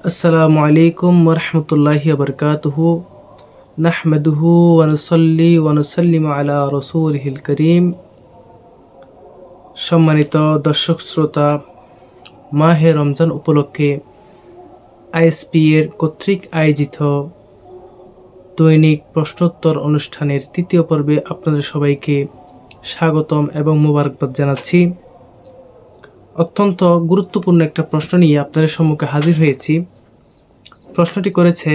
আসসালামু আলাইকুম ওয়া রাহমাতুল্লাহি ওয়া বারাকাতুহু নাহমাদুহু ওয়া নুসাল্লি ওয়া নুসাল্লিমু আলা রাসূলিহিল কারীম। সম্মানিত দর্শক শ্রোতা, মাহে রমজান উপলক্ষে আইএসপি এর কর্তৃক আয়োজিত দৈনিক প্রশ্নোত্তর অনুষ্ঠানের তৃতীয় পর্বে আপনাদের সবাইকে স্বাগতম এবং মোবারকবাদ জানাচ্ছি। অত্যন্ত গুরুত্বপূর্ণ একটা প্রশ্ন নিয়ে আপনাদের সম্মুখে হাজির হয়েছি। প্রশ্নটি করেছে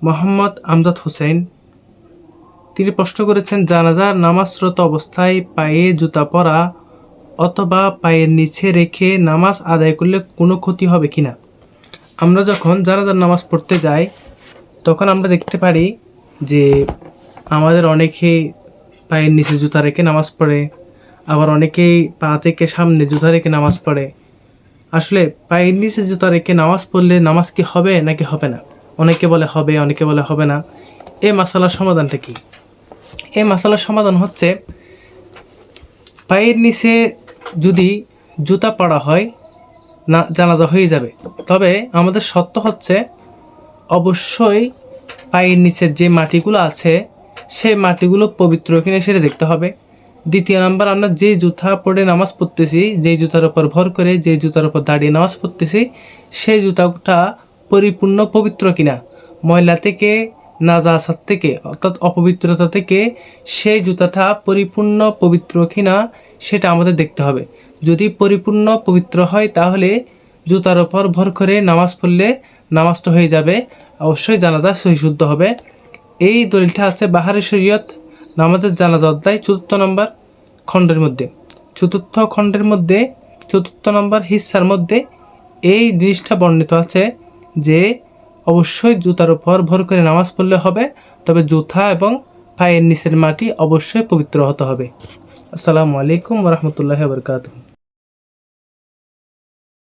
মোহাম্মদ আমজাদ হোসেন। তিনি প্রশ্ন করেছেন, জানাজার নামাজরত অবস্থায় পায়ে জুতা পরা অথবা পায়ের নিচে রেখে নামাজ আদায় করলে কোনো ক্ষতি হবে কিনা। আমরা যখন জানাজার নামাজ পড়তে যাই তখন আমরা দেখতে পারি যে আমাদের অনেকেই পায়ের নিচে জুতা রেখে নামাজ পড়ে, আবার অনেকেই পা থেকে সামনে জুতা রেখে নামাজ পড়ে। আসলে পায়ের নিচে জুতা রেখে নামাজ পড়লে নামাজ কি হবে নাকি হবে না? অনেকে বলে হবে, অনেকে বলে হবে না। এই মাসালার সমাধানটা কি? এই মাসালার সমাধান হচ্ছে, পায়ের নিচে যদি জুতা পরা হয় না, জানাজা হয়ে যাবে। তবে আমাদের শর্ত হচ্ছে অবশ্যই পায়ের নিচের যে মাটিগুলো আছে সেই মাটিগুলো পবিত্র কিনা সেটা দেখতে হবে। দ্বিতীয় নাম্বার, আমরা যে জুতা পরে নামাজ পড়তেছি, যেই জুতার উপর ভর করে, যে জুতার উপর দাঁড়িয়ে নামাজ পড়তেছি, সেই জুতাটা পরিপূর্ণ পবিত্র কিনা, ময়লা থেকে, নাজাসাত থেকে অর্থাৎ অপবিত্রতা থেকে সেই জুতাটা পরিপূর্ণ পবিত্র কিনা সেটা আমাদের দেখতে হবে। যদি পরিপূর্ণ পবিত্র হয় তাহলে জুতার উপর ভর করে নামাজ পড়লে নামাজটা হয়ে যাবে, অবশ্যই জানাজা সহিশুদ্ধ হবে। এই দলিলটা আছে বাহারি শরীয়ত নামাজের জানাজা অধ্যায় 4 নম্বর খণ্ডের মধ্যে, 4 খণ্ডের মধ্যে 4 নম্বর হিস্সার মধ্যে এই জিনিসটা বর্ণিত আছে যে অবশ্যই জুতার উপর ভর করে নামাজ পড়লে হবে, তবে জুতা এবং পায়ের নিচের মাটি অবশ্যই পবিত্র হতে হবে। আসসালামু আলাইকুম ওয়া রাহমাতুল্লাহি ওয়া বারাকাতুহু।